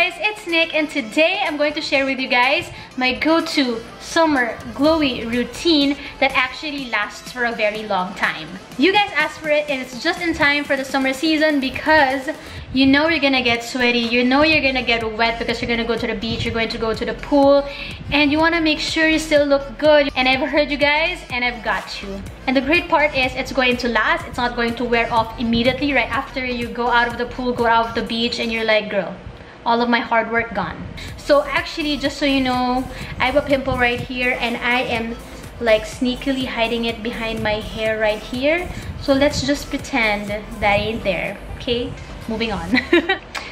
guys, it's Nick, and today I'm going to share with you guys my go-to summer glowy routine that actually lasts for a very long time. You guys asked for it and it's just in time for the summer season because you know you're gonna get sweaty, you know you're gonna get wet because you're gonna go to the beach, you're going to go to the pool, and you want to make sure you still look good. And I've heard you guys and I've got you. And the great part is it's going to last. It's not going to wear off immediately right after you go out of the pool, go out of the beach, and you're like, girl, all of my hard work gone. So actually, just so you know, I have a pimple right here and I am like sneakily hiding it behind my hair right here. So let's just pretend that ain't there, okay? Moving on.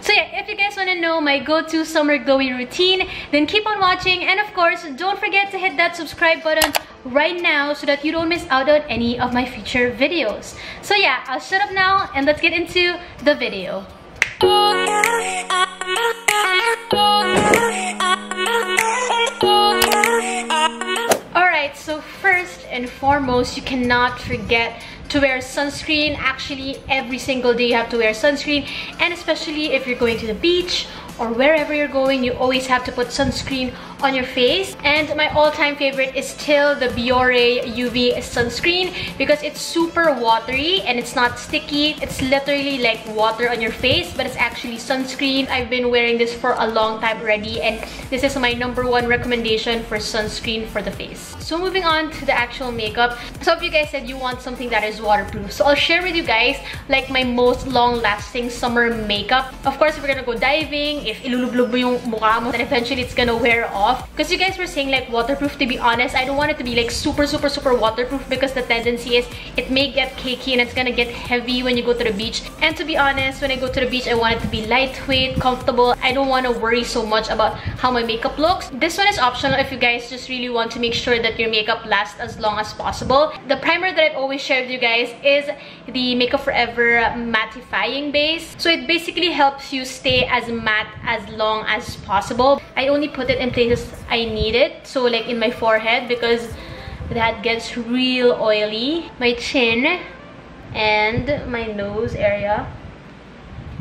So yeah, if you guys want to know my go-to summer glowy routine, then keep on watching, and of course don't forget to hit that subscribe button right now so that you don't miss out on any of my future videos. So yeah, I'll shut up now and let's get into the video. Alright, so first and foremost, you cannot forget to wear sunscreen. Actually, every single day you have to wear sunscreen, and especially if you're going to the beach or wherever you're going, you always have to put sunscreen on your face. And my all-time favorite is still the Biore UV sunscreen because it's super watery and it's not sticky. It's literally like water on your face, but it's actually sunscreen. I've been wearing this for a long time already, and this is my #1 recommendation for sunscreen for the face. So moving on to the actual makeup. So if you guys said you want something that is waterproof, so I'll share with you guys like my most long-lasting summer makeup. Of course, if we're gonna go diving, if ilulublog mo yung mukha mo, then eventually it's gonna wear off. Because you guys were saying like waterproof, to be honest, I don't want it to be like super waterproof because the tendency is it may get cakey and it's gonna get heavy when you go to the beach. And to be honest, when I go to the beach, I want it to be lightweight, comfortable. I don't want to worry so much about how my makeup looks. This one is optional if you guys just really want to make sure that your makeup lasts as long as possible. The primer that I've always shared with you guys is the Makeup Forever Mattifying base. So it basically helps you stay as matte as long as possible. I only put it in places I need it, so like in my forehead because that gets real oily, my chin and my nose area.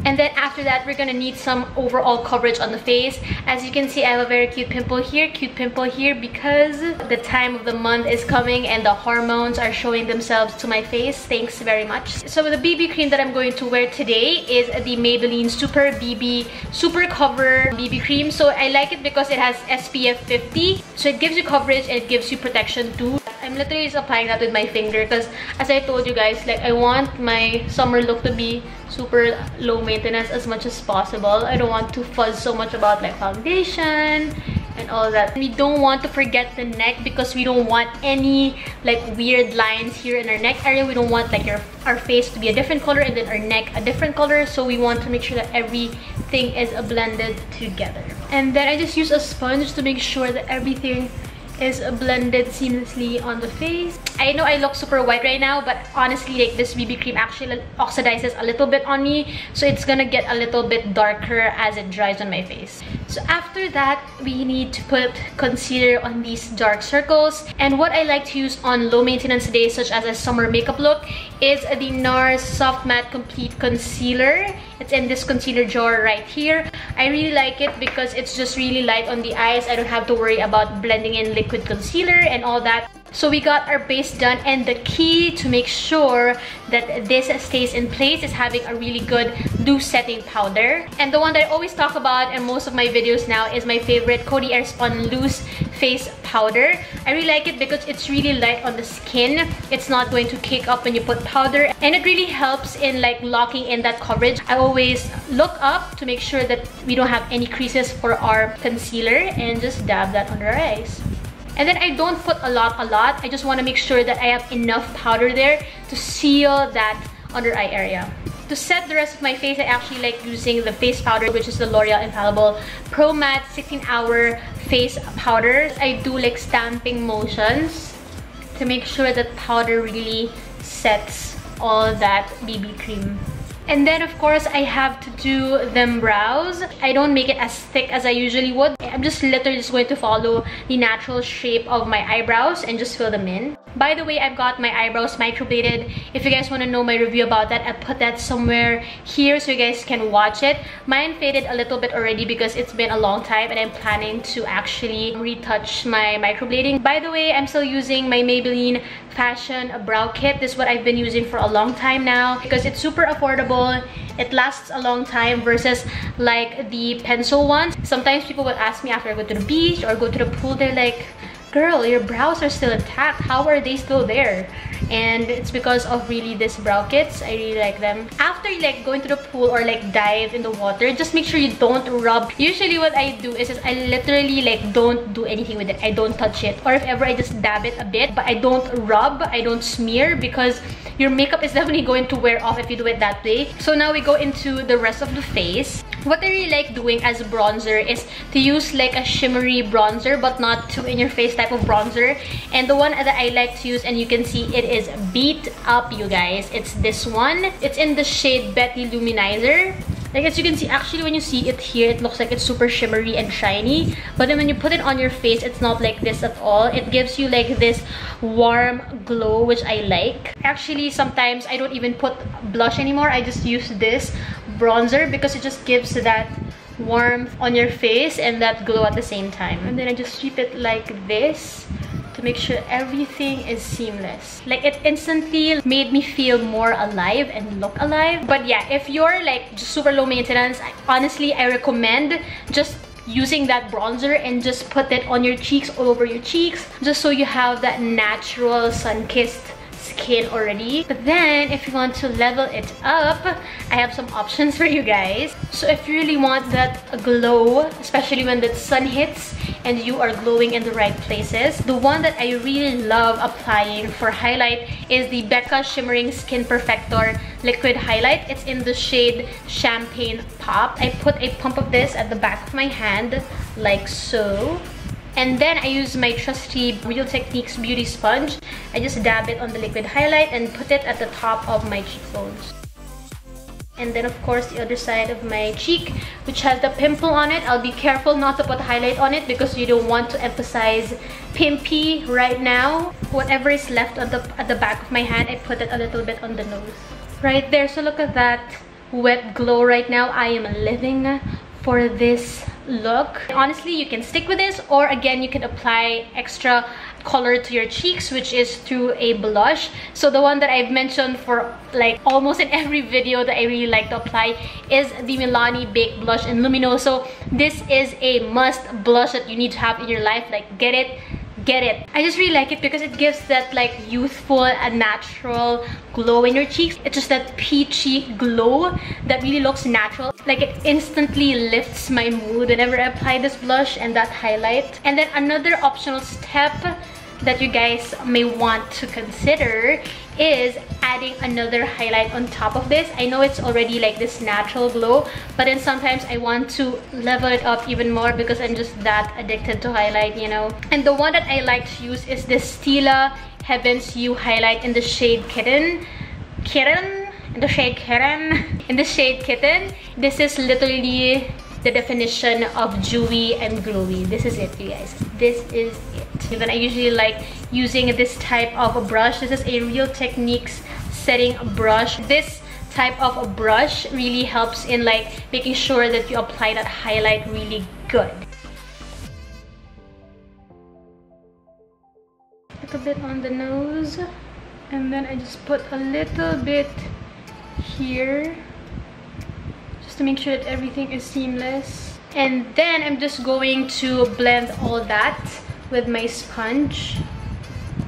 And then after that, we're gonna need some overall coverage on the face. As you can see, I have a very cute pimple here because the time of the month is coming and the hormones are showing themselves to my face. Thanks very much. So the BB cream that I'm going to wear today is the Maybelline Super BB Super Cover BB cream. So I like it because it has SPF 50. So it gives you coverage and it gives you protection too. I'm literally just applying that with my finger because as I told you guys, like I want my summer look to be super low maintenance as much as possible. I don't want to fuzz so much about like foundation and all that. We don't want to forget the neck because we don't want any like weird lines here in our neck area. We don't want like our face to be a different color and then our neck a different color. So we want to make sure that everything is blended together. And then I just use a sponge to make sure that everything is blended seamlessly on the face. I know I look super white right now, but honestly, like this BB cream actually oxidizes a little bit on me, so it's gonna get a little bit darker as it dries on my face. So after that, we need to put concealer on these dark circles. And what I like to use on low maintenance days, such as a summer makeup look, is the Nars Soft Matte Complete Concealer. It's in this concealer jar right here. I really like it because it's just really light on the eyes. I don't have to worry about blending in liquid concealer and all that. So we got our base done, and the key to make sure that this stays in place is having a really good loose setting powder. And the one that I always talk about in most of my videos now is my favorite Cody Airspun Loose Face Powder. I really like it because it's really light on the skin. It's not going to cake up when you put powder, and it really helps in like locking in that coverage. I always look up to make sure that we don't have any creases for our concealer and just dab that under our eyes. And then I don't put a lot. I just want to make sure that I have enough powder there to seal that under eye area. To set the rest of my face, I actually like using the face powder, which is the Loreal Infallible Pro Matte 16-Hour Face Powder. I do like stamping motions to make sure that powder really sets all that BB cream. And then of course I have to do them brows. I don't make it as thick as I usually would. I'm just literally just going to follow the natural shape of my eyebrows and just fill them in. By the way, I've got my eyebrows microbladed. If you guys want to know my review about that, I'll put that somewhere here so you guys can watch it. Mine faded a little bit already because it's been a long time and I'm planning to actually retouch my microblading. By the way, I'm still using my Maybelline Fashion Brow Kit. This is what I've been using for a long time now because it's super affordable. It lasts a long time versus like the pencil ones. Sometimes people will ask me after I go to the beach or go to the pool, they're like, girl, your brows are still intact. How are they still there? And it's because of really these brow kits. I really like them. After you like go into the pool or like dive in the water, just make sure you don't rub. Usually what I do is I literally like don't do anything with it. I don't touch it. Or if ever, I just dab it a bit, but I don't rub, I don't smear because your makeup is definitely going to wear off if you do it that way. So now we go into the rest of the face. What I really like doing as a bronzer is to use like a shimmery bronzer but not too in your face type of bronzer. And the one that I like to use, and you can see it is Beat Up, you guys. It's this one. It's in the shade Betty Loumanizer. Like as you can see, actually when you see it here, it looks like it's super shimmery and shiny. But then when you put it on your face, it's not like this at all. It gives you like this warm glow, which I like. Actually, sometimes I don't even put blush anymore. I just use this bronzer because it just gives that warmth on your face and that glow at the same time. And then I just sweep it like this to make sure everything is seamless. Like it instantly made me feel more alive and look alive. But yeah, if you're like just super low maintenance, honestly I recommend just using that bronzer and just put it on your cheeks, all over your cheeks, just so you have that natural sun-kissed skin already. But then if you want to level it up, I have some options for you guys. So if you really want that glow, especially when the sun hits and you are glowing in the right places, the one that I really love applying for highlight is the Becca Shimmering Skin Perfector Liquid Highlight. It's in the shade Champagne Pop. I put a pump of this at the back of my hand like so. And then I use my trusty Real Techniques Beauty Sponge. I just dab it on the liquid highlight and put it at the top of my cheekbones. And then of course the other side of my cheek, which has the pimple on it. I'll be careful not to put highlight on it because you don't want to emphasize pimpy right now. Whatever is left at the back of my hand, I put it a little bit on the nose. Right there, so look at that wet glow right now. I am living for this look. Honestly, you can stick with this, or again, you can apply extra color to your cheeks, which is through a blush. So the one that I've mentioned for like almost in every video that I really like to apply is the Milani Baked Blush in Luminoso. This is a must blush that you need to have in your life. Like get it. I just really like it because it gives that like youthful and natural glow in your cheeks. It's just that peachy glow that really looks natural. Like it instantly lifts my mood whenever I apply this blush and that highlight. And then another optional step that you guys may want to consider is adding another highlight on top of this. I know it's already like this natural glow, but then sometimes I want to level it up even more because I'm just that addicted to highlight, you know. And the one that I like to use is this Stilla Heaven's You highlight in the shade Kitten. In the shade Kitten. This is literally the definition of dewy and glowy. This is it, you guys. This is it. And then I usually like using this type of a brush. This is a Real Techniques setting brush. This type of a brush really helps in like making sure that you apply that highlight really good. A little bit on the nose, and then I just put a little bit here just to make sure that everything is seamless. And then I'm just going to blend all that with my sponge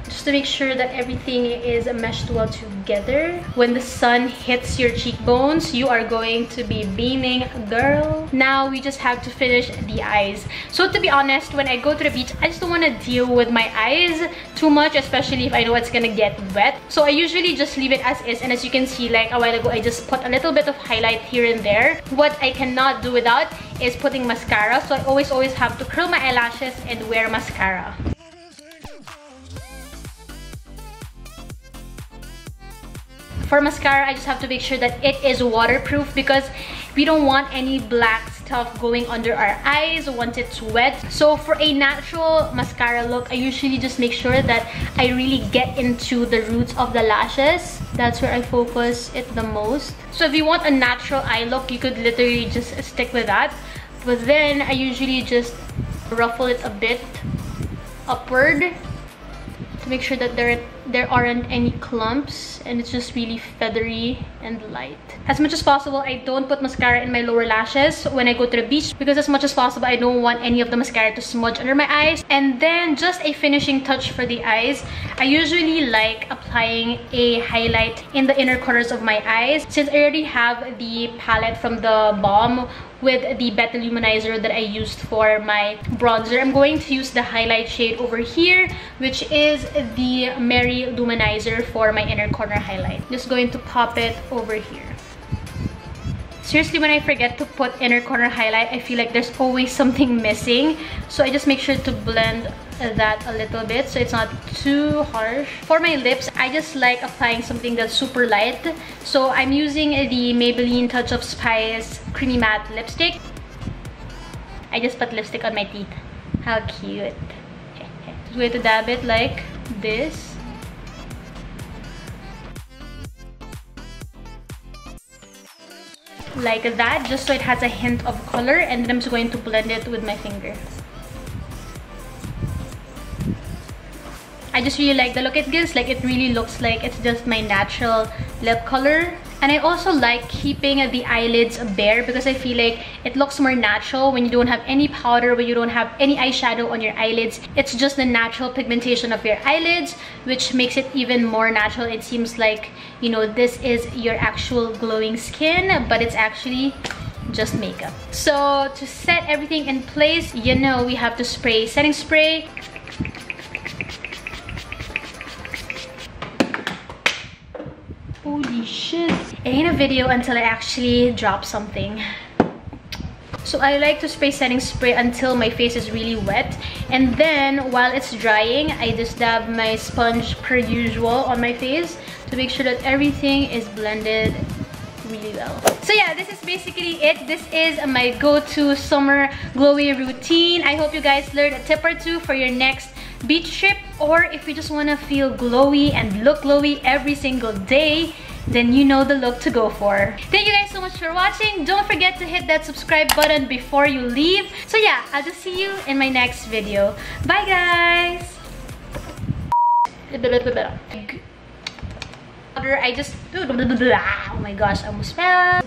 just to make sure that everything is meshed well together. When the sun hits your cheekbones, you are going to be beaming, girl. Now we just have to finish the eyes. So to be honest, when I go to the beach, I just don't want to deal with my eyes too much, especially if I know it's gonna get wet. So I usually just leave it as is, and as you can see, like a while ago, I just put a little bit of highlight here and there. What I cannot do without is putting mascara, so I always have to curl my eyelashes and wear mascara. For mascara, I just have to make sure that it is waterproof because we don't want any black stuff going under our eyes once it's wet. So for a natural mascara look, I usually just make sure that I really get into the roots of the lashes. That's where I focus it the most. So if you want a natural eye look, you could literally just stick with that. But then I usually just ruffle it a bit upward to make sure that there aren't any clumps, and it's just really feathery and light. As much as possible, I don't put mascara in my lower lashes when I go to the beach, because as much as possible, I don't want any of the mascara to smudge under my eyes. And then just a finishing touch for the eyes, I usually like applying a highlight in the inner corners of my eyes. Since I already have the palette from the Balm with the Becca Loumanizer that I used for my bronzer, I'm going to use the highlight shade over here, which is the Mary Loumanizer for my inner corner highlight. Just going to pop it over here. Seriously, when I forget to put inner corner highlight, I feel like there's always something missing. So I just make sure to blend that a little bit so it's not too harsh. For my lips, I just like applying something that's super light. So I'm using the Maybelline Touch of Spice Creamy Matte Lipstick. I just put lipstick on my teeth. How cute. Just going to dab it like this. Like that, just so it has a hint of color, and then I'm just going to blend it with my finger. I just really like the look it gives. Like, it really looks like it's just my natural lip color. And I also like keeping the eyelids bare, because I feel like it looks more natural when you don't have any powder, when you don't have any eyeshadow on your eyelids. It's just the natural pigmentation of your eyelids, which makes it even more natural. It seems like, you know, this is your actual glowing skin, but it's actually just makeup. So to set everything in place, you know, we have to spray setting spray. Holy shit. It ain't a video until I actually drop something. So I like to spray setting spray until my face is really wet. And then while it's drying, I just dab my sponge per usual on my face to make sure that everything is blended really well. So yeah, this is basically it. This is my go-to summer glowy routine. I hope you guys learned a tip or two for your next beach trip, or if you just want to feel glowy and look glowy every single day, then you know the look to go for. Thank you guys so much for watching. Don't forget to hit that subscribe button before you leave. So yeah, I'll just see you in my next video. Bye guys! I just... Oh my gosh, I almost fell.